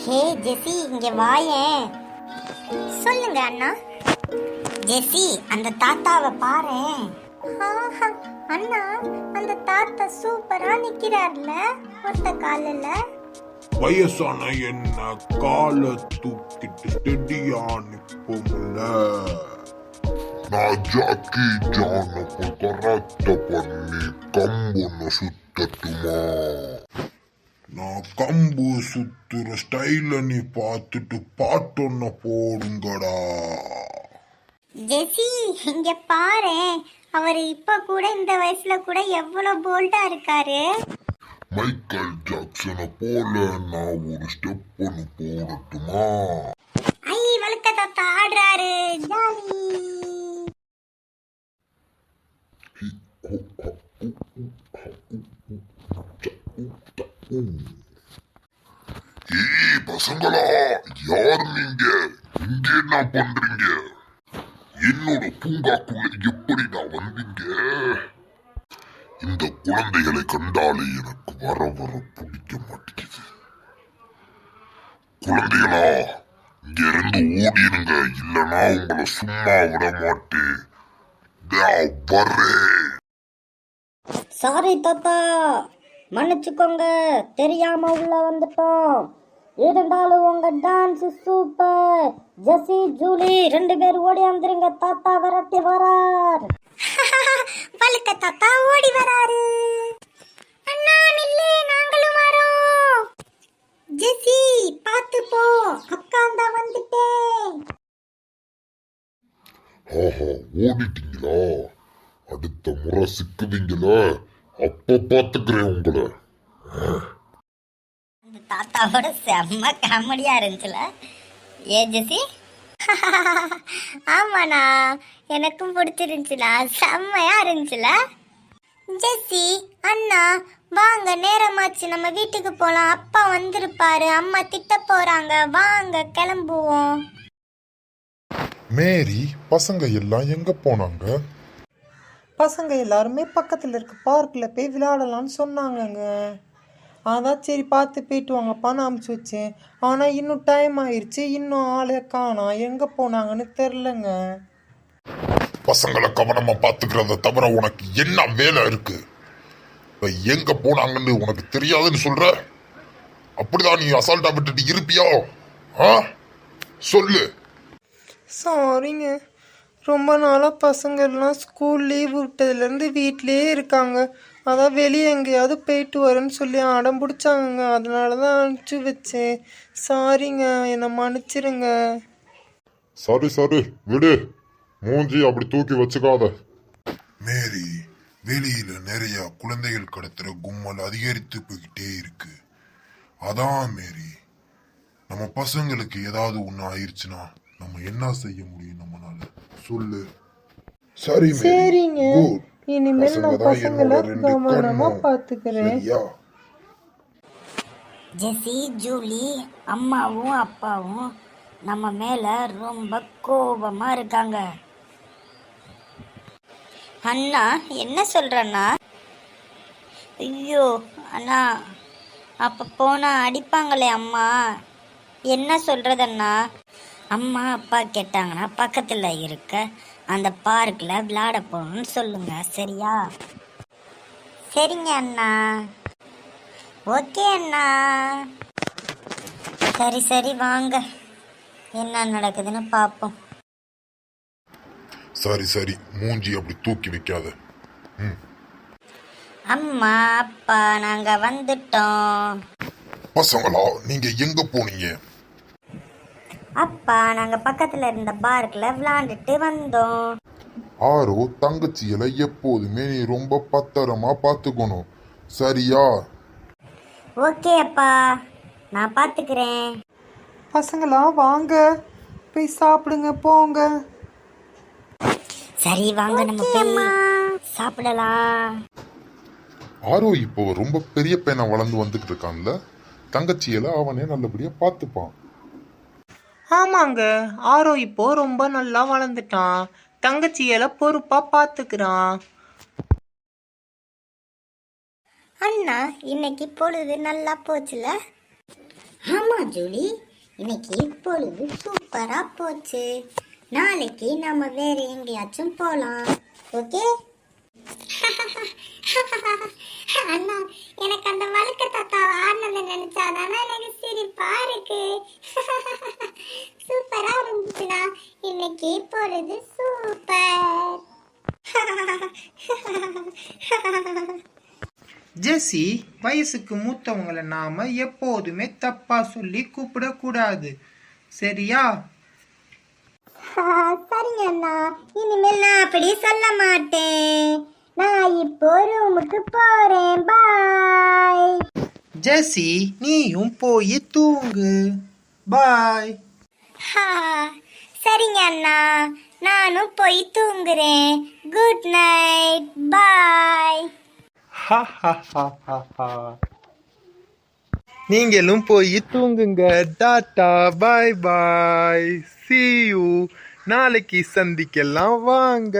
ஹே ஜெசி, இங்க வாயேன். சொல்லுங்க அண்ணா. ஜெசி, அந்த தாத்தாவை பாரேன். அண்ணா, அந்த தாத்தா சூப்பரா நிக்கிறார்ல ஒத்த காலில். வயசான என்ன காலை தூக்கிட்டு ஸ்டெடியா நிப்போம்ல. நான் ஜாக்கி ஜான போய் கராத்த பண்ணி கம்பொன்னு சுத்தட்டுமா? நான் கம்பு சுத்துற ஸ்டைல நீ பார்த்துட்டு பாட்டொன்ன போடுங்கடா. ஜெசி, இங்க பாரு, அவர் இப்ப கூட இந்த வயசுல கூட எவ்வளவு போல்டா இருக்காரு. மைக்கேல் ஜாக்சனை போல நான் ஒரு ஸ்டெப் ஒன்று போடட்டுமா? ஐ, வழுக்க தாத்தா ஆடுறாரு, ஜாலி. ஏய் பசங்களா, யார் நீங்க? இங்க என்ன பண்றீங்க? என்னோட பூங்காக்குள்ள எப்படி நான் வந்தீங்க? இந்த குழந்தைகளை கண்டாலே எனக்கு வர பிடிக்க மாட்டேங்குது. குழந்தைகளா, இங்க இருந்து ஓடிடுங்க, இல்லனா உங்களை சும்மா விட மாட்டேன். சாரி தாத்தா, மன்னிச்சுக்கோங்க, தெரியாம உள்ள வந்துட்டோம். இருந்தாலும் உங்க டான்ஸ் சூப்பர். ஜெசி, ஜூலி 2 பேர் ஓடி வந்துருங்க, தாத்தா விரட்டி வரார். வழுக்க தாத்தா ஓடி வராரு. அண்ணா நில்லு, நாங்களும் வரோம். ஜெசி பாத்து போ, அக்கா தான் வந்துட்டேன். ஆஹா, ஓடிட்டீங்களா? அடுத்த முறை சிக்குவீங்களா? அப்ப பாத்துக்கிறேன் உங்களை. தாத்தாவோட செம்ம காமெடியா இருந்துச்சுல ஏ ஜெசி? ஆமாண்ணா, எனக்கும் பிடிச்சிருந்துச்சுல, செம்மையா இருந்துச்சுல. ஜெசி அண்ணா, வாங்க, நேரமாச்சு, நம்ம வீட்டுக்கு போலாம். அப்பா வந்திருப்பாரு, அம்மா திட்ட போறாங்க, வாங்க கிளம்புவோம். மேரி, பசங்க எல்லாம் எங்க போனாங்க? பசங்க எல்லாருமே பக்கத்தில் இருக்க பார்க்கில் போய் விளையாடலான்னு சொன்னாங்கங்க. அதான் சரி பார்த்து போயிட்டு வாங்கப்பான்னு அனுப்பிச்சி வச்சேன். ஆனால் இன்னும் டைம் ஆயிடுச்சு, இன்னும் ஆளே காணோம், எங்கே போனாங்கன்னு தெரிலங்க. பசங்களை கவனமா பாத்துக்கிறத தவிர உனக்கு என்ன வேலை இருக்கு? எங்க போனாங்கன்னு உனக்கு தெரியாதுன்னு சொல்ற? அப்படிதான் நீ அசால்ட்டா விட்டுட்டு இருப்பியா? சொல்லு. சாரிங்க, ரொம்ப நாளாக பசங்கள்லாம் ஸ்கூல் லீவ் விட்டதுலேருந்து வீட்டிலே இருக்காங்க. அதான் வெளியே எங்கேயாவது போயிட்டு வரேன்னு சொல்லி அடம் பிடிச்சாங்கங்க. அதனால தான் அனுப்பிச்சி வச்சேன். சாரிங்க, என்னை மன்னிச்சிருங்க. சரி விடு, மூஞ்சி அப்படி தூக்கி வச்சுக்காத. மேரி, வெளியில நிறைய குழந்தைகள் கடத்துற கும்பல் அதிகரித்து போய்கிட்டே இருக்கு. அதான் மேரி, நம்ம பசங்களுக்கு ஏதாவது ஒண்ணு ஆயிடுச்சுன்னா நம்ம என்ன செய்ய முடியும் நம்மளால? சொல்லு. சரிங்க, இனிமேல் நான் பசங்களை கவனமா பாத்துக்கிறேன். ஜெசி, ஜூலி அம்மாவும் அப்பாவும் நம்ம மேல ரொம்ப கோபமா இருக்காங்க. அண்ணா என்ன சொல்றண்ணா? ஐயோ அண்ணா, அப்ப போனா அடிப்பாங்களே அம்மா, என்ன சொல்றதண்ணா? அம்மா அப்பா கேட்டாங்கன்னா பக்கத்துல இருக்க அந்த பார்க்ல விளையாட போகணும்னு சொல்லுங்க, சரியா? சரிங்க அண்ணா. ஓகே அண்ணா. சரி வாங்க, என்ன நடக்குதுன்னு பார்ப்போம். சரி, மூஞ்சி அப்படி தூக்கி வைக்காத. அம்மா அப்பா நாங்க வந்துட்டோம். பசங்களா, நீங்க எங்க போனீங்க? அப்பா, நாங்க பக்கத்துல இருந்த பார்க்ல விளையாண்டுட்டு வந்தோம். ஆரோ, தங்கச்சியில எப்போதுமே நீ ரொம்ப பத்திரமா பாத்துக்கணும், சரியா? ஓகே அப்பா, நான் பாத்துக்கிறேன். பசங்களா வாங்க, போய் சாப்பிடுங்க, போங்க. சரி வாங்க, நம்ம போய் சாப்பிடலாம். ஆரோ இப்போ ரொம்ப பெரிய பையனா வளர்ந்து வந்துட்டு இருக்கான்ல, தங்கச்சியில அவனே நல்லபடியா பாத்துப்பான். ஆமாங்க, ஆரோ இப்போ ரொம்ப நல்லா வளர்ந்துட்டான், தங்கச்சியில பொறுப்பா பாத்துக்கிறான். அண்ணா, இன்னைக்கு பொழுது நல்லா போச்சுல? ஆமா ஜூலி, இன்னைக்கு பொழுது சூப்பரா போச்சு. நாளைக்கு நாம வேற எங்கேயாச்சும் போலாம். ஓகே? அண்ணா, எனக்கு அந்த வழுக்க தாத்தா ஆடினதை நினைச்சாதானே எனக்கு சிரிப்பா இருக்கு. சூப்பரா இருந்துச்சுண்ணா, இன்னைக்கு பொழுது சூப்பர். ஜெசி, வயசுக்கு மூத்தவங்களை நாம எப்போதுமே தப்பா சொல்லி கூப்பிடக்கூடாது, சரியா? சரிங்க அண்ணா, இனிமேல் நான் அப்படி சொல்ல மாட்டேன். நான் இப்போ ரூமுக்கு போறேன். பாய். ஜெசி, நீயும் போய் தூங்கு. பாய். சரிங்க அண்ணா, நானும் போய் தூங்குறேன். Good night. பாய். நீங்களும் போய் தூங்குங்க. Ta-ta, bye bye, see you. நாளைக்கு சந்திக்கலாம் வாங்க.